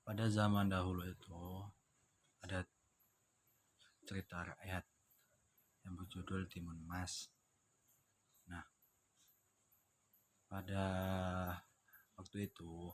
Pada zaman dahulu itu ada cerita rakyat yang berjudul Timun Mas. Nah, pada waktu itu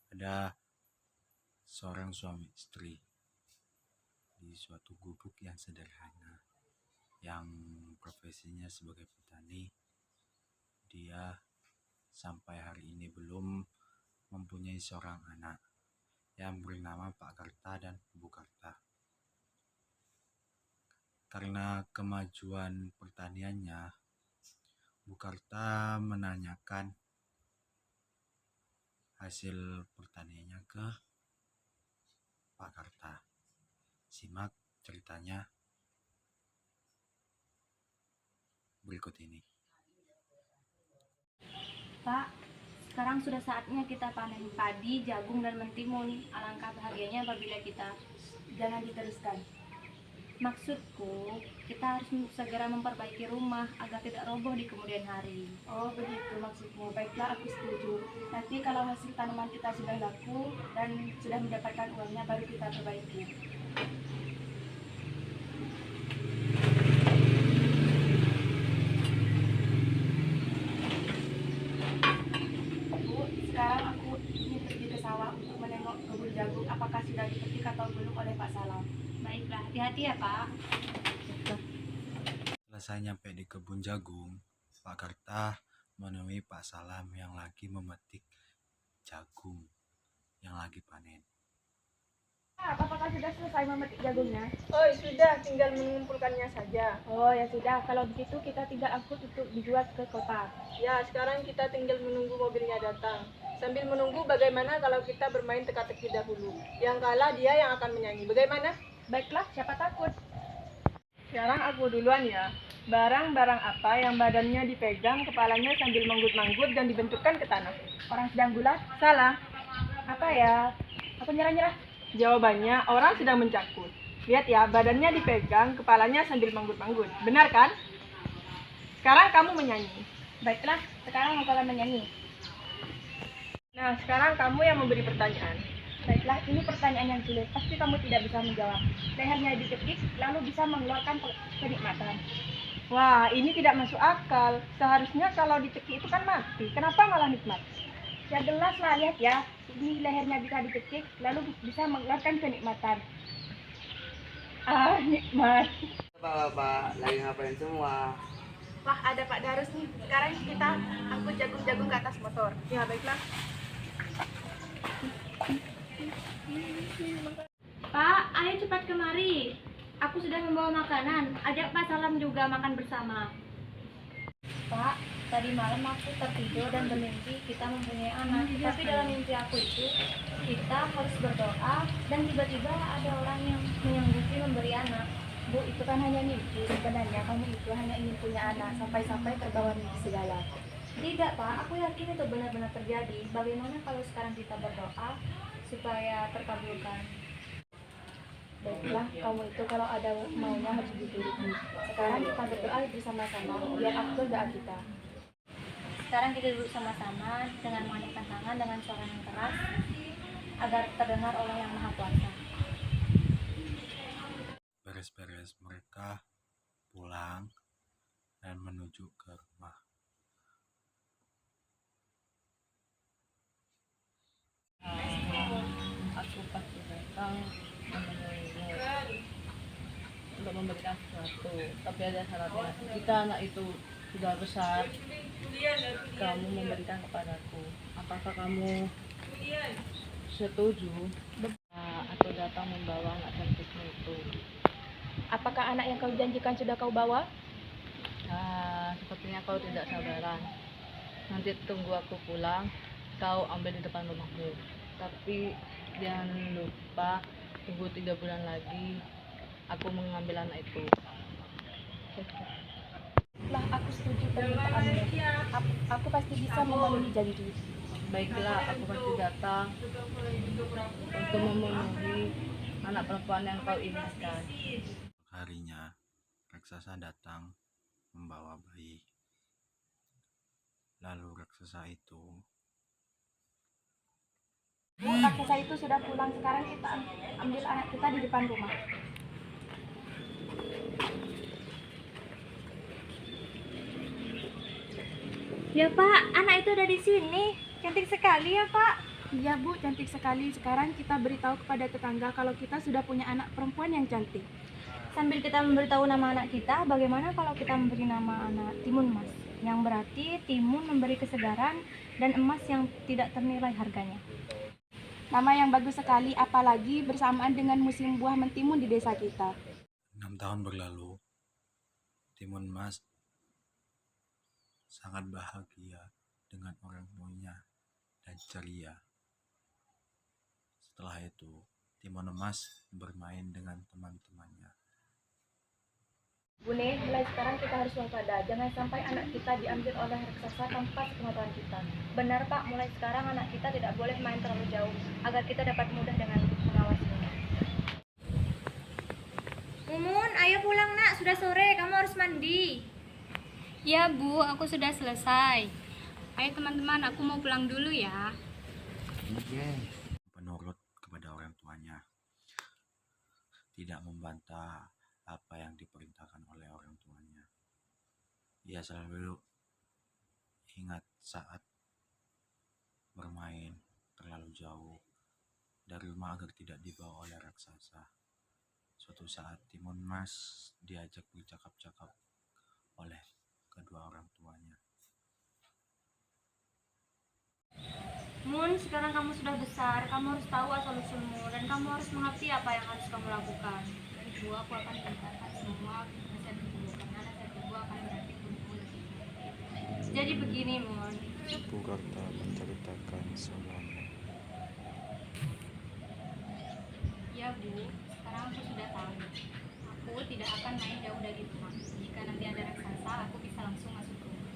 ada seorang suami istri di suatu gubuk yang sederhana yang profesinya sebagai petani. Dia sampai hari ini belum mempunyai seorang anak yang bernama Pak Karta dan Bu Karta. Karena kemajuan pertaniannya, Bu Karta menanyakan hasil pertaniannya ke Pak Karta. Simak ceritanya berikut ini. Pak, sekarang sudah saatnya kita panen padi, jagung, dan mentimun. Alangkah bahagianya apabila kita jangan diteruskan. Maksudku, kita harus segera memperbaiki rumah agar tidak roboh di kemudian hari. Oh begitu maksudmu, baiklah aku setuju. Nanti kalau hasil tanaman kita sudah laku dan sudah mendapatkan uangnya baru kita perbaiki. Bu, sekarang aku ingin pergi ke sawah untuk menengok kebun jagung apakah sudah dipetik atau belum oleh Pak Salam. Baiklah, hati-hati ya Pak. Selesai nyampe di kebun jagung, Pak Karta menemui Pak Salam yang lagi memetik jagung yang lagi panen. Apakah sudah selesai memetik jagungnya? Oh sudah, tinggal mengumpulkannya saja. Oh ya sudah, kalau begitu kita tinggal angkut untuk dijual ke kota. Ya, sekarang kita tinggal menunggu mobilnya datang. Sambil menunggu, bagaimana kalau kita bermain teka-teki dahulu? Yang kalah dia yang akan menyanyi. Bagaimana? Baiklah, siapa takut? Sekarang aku duluan ya. Barang-barang apa yang badannya dipegang, kepalanya sambil manggut-manggut dan dibenturkan ke tanah? Orang sedang gulat? Salah. Apa ya? Aku nyerah-nyerah. Jawabannya, orang sedang mencakut. Lihat ya, badannya dipegang, kepalanya sambil manggut-manggut. Benar kan? Sekarang kamu menyanyi. Baiklah, sekarang aku akan menyanyi. Nah, sekarang kamu yang memberi pertanyaan. Baiklah, ini pertanyaan yang sulit. Pasti kamu tidak bisa menjawab. Lehernya dikekik, lalu bisa mengeluarkan kenikmatan. Wah, ini tidak masuk akal. Seharusnya kalau dicekik itu kan mati. Kenapa malah nikmat? Ya jelas lah, lihat ya. Ini lehernya bisa dikekik, lalu bisa mengeluarkan kenikmatan. Ah, nikmat. Bapak-bapak lagi ngapain semua? Wah, ada Pak Darus nih. Sekarang kita angkut jagung-jagung ke atas motor. Ya, baiklah. Pak, ayo cepat kemari. Aku sudah membawa makanan. Ajak Pak Salam juga makan bersama. Pak, tadi malam aku tertidur dan bermimpi kita mempunyai anak. Tapi dalam mimpi aku itu, kita harus berdoa dan tiba-tiba ada orang yang menyanggupi memberi anak. Bu, itu kan hanya mimpi. Sebenarnya kamu itu hanya ingin punya anak, sampai-sampai terbawa mimpi segala. Tidak Pak, aku yakin itu benar-benar terjadi. Bagaimana kalau sekarang kita berdoa supaya terkabulkan? Baiklah, kamu itu kalau ada maunya harus dituruti. Sekarang kita berdoa bersama-sama, biar afdol doa kita. Sekarang kita duduk sama-sama dengan mengayunkan tangan dengan suara yang keras agar terdengar oleh Yang Maha Kuasa. Beres-beres mereka pulang dan menuju ke rumah. Aku pasti datang menemuimu untuk memberikan sesuatu, tapi ada syaratnya. Jika anak itu sudah besar, kamu memberikan kepadaku. Apakah kamu setuju? Aku datang membawa anak cantikmu itu. Apakah anak yang kau janjikan sudah kau bawa? Sepertinya kau tidak sabaran. Nanti tunggu aku pulang, kau ambil di depan rumahmu. Tapi jangan lupa tunggu 3 bulan lagi aku mengambil anak itu. Lah, aku setuju permintaanmu. Aku pasti bisa memenuhi janji. Baiklah, aku pasti datang untuk memenuhi anak perempuan yang kau inginkan. Harinya, raksasa datang membawa bayi. Lalu raksasa itu Bu, raksasa itu sudah pulang. Sekarang kita ambil anak kita di depan rumah. Ya Pak, anak itu ada di sini. Cantik sekali ya Pak. Iya Bu, cantik sekali. Sekarang kita beritahu kepada tetangga kalau kita sudah punya anak perempuan yang cantik. Sambil kita memberitahu nama anak kita, bagaimana kalau kita memberi nama anak Timun Mas? Yang berarti timun memberi kesegaran dan emas yang tidak ternilai harganya. Nama yang bagus sekali, apalagi bersamaan dengan musim buah mentimun di desa kita. 6 tahun berlalu, Timun Mas sangat bahagia dengan orang tuanya dan ceria. Setelah itu, Timun Mas bermain dengan teman-temannya. Bune, mulai sekarang kita harus waspada. Jangan sampai anak kita diambil oleh raksasa tanpa sepengetahuan kita. Benar Pak, mulai sekarang anak kita tidak boleh main terlalu jauh agar kita dapat mudah dengan mengawasinya. Mumun, ayo pulang nak, sudah sore, kamu harus mandi. Ya Bu, aku sudah selesai. Ayo teman-teman, aku mau pulang dulu ya. Penurut kepada orang tuanya, tidak membantah apa yang diperintahkan oleh orang tuanya. Ia selalu ingat saat bermain terlalu jauh dari rumah agar tidak dibawa oleh raksasa. Suatu saat Timun Mas diajak bercakap-cakap oleh kedua orang tuanya. Mun, sekarang kamu sudah besar, kamu harus tahu asal-usulmu dan kamu harus mengerti apa yang harus kamu lakukan. Dan ibu aku akan meninggalkan semua nasihat ibu karena nasihat ibu akan berarti untukmu lebih. Jadi begini, Mun. Purkarta menceritakan semuanya. Ya Bu, sekarang aku sudah tahu. Aku tidak akan main jauh dari rumah. Jika nanti ada raksasa, aku bisa langsung masuk rumah.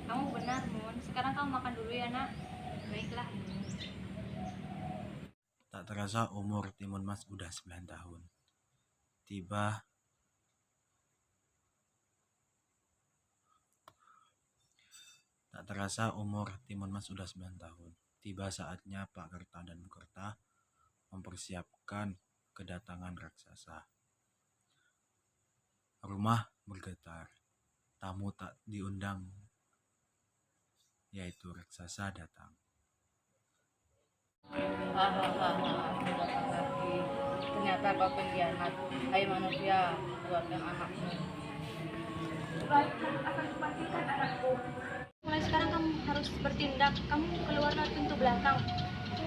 Kamu benar, Mun. Sekarang kamu makan dulu ya, Nak. Baiklah, Mun. Tak terasa umur Timun Mas udah 9 tahun. Tak terasa umur Timun Mas sudah 9 tahun. Tiba saatnya Pak Kerta dan Bu Kerta mempersiapkan kedatangan raksasa. Rumah bergetar. Tamu tak diundang, yaitu raksasa datang. Hahaha, aku datang lagi. Ternyata kau pengkhianat. Hai manusia, buatkan anakmu. Baik, aku akan kupastikan anakku. Mulai sekarang kamu harus bertindak. Kamu keluar dari pintu belakang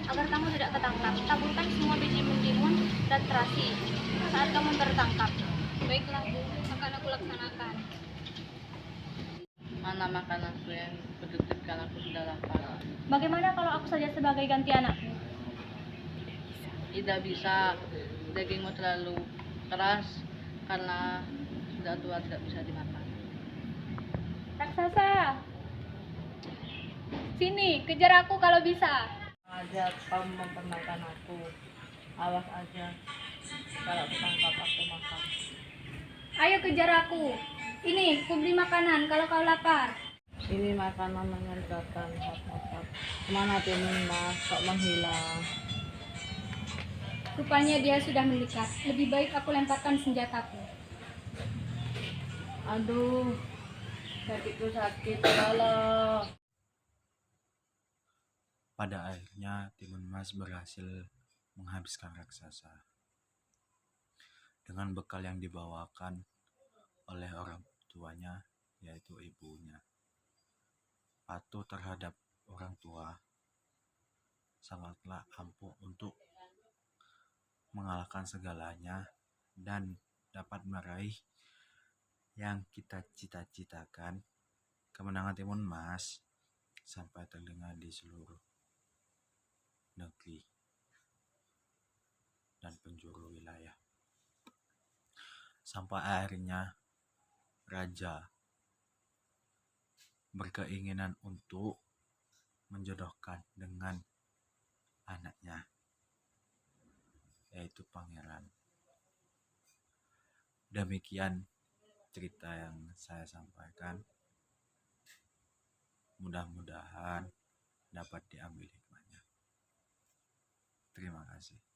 agar kamu tidak ketangkap. Taburkan semua biji mentimun dan terasi saat kamu tertangkap. Baiklah Bu, akan aku laksanakan. Mana makananku yang berdetik karena aku sudah lapar. Bagaimana kalau aku saja sebagai ganti anakmu? Tidak bisa, dagingmu terlalu keras karena sudah tua tidak bisa dimakan. Raksasa, sini, kejar aku kalau bisa. Aja kau mempermainkan aku. Awas aja, kalau aku tangkap aku makan. Ayo kejar aku. Ini, kuberi makanan kalau kau lapar. Ini makanan menyegarkan. Hap-hap. Kemana Timun Mas? Kok menghilang? Rupanya dia sudah mendekat. Lebih baik aku lemparkan senjataku. Aduh, kakiku sakit. Tolong. Pada akhirnya Timun Mas berhasil menghabiskan raksasa. Dengan bekal yang dibawakan oleh orang tuanya, yaitu ibunya. Patuh terhadap orang tua sangatlah ampuh untuk mengalahkan segalanya dan dapat meraih yang kita cita-citakan. Kemenangan Timun Mas sampai terdengar di seluruh negeri dan penjuru wilayah. Sampai akhirnya raja berkeinginan untuk menjodohkan dengan anaknya, yaitu pangeran. Demikian cerita yang saya sampaikan. Mudah-mudahan dapat diambil hikmahnya. Terima kasih.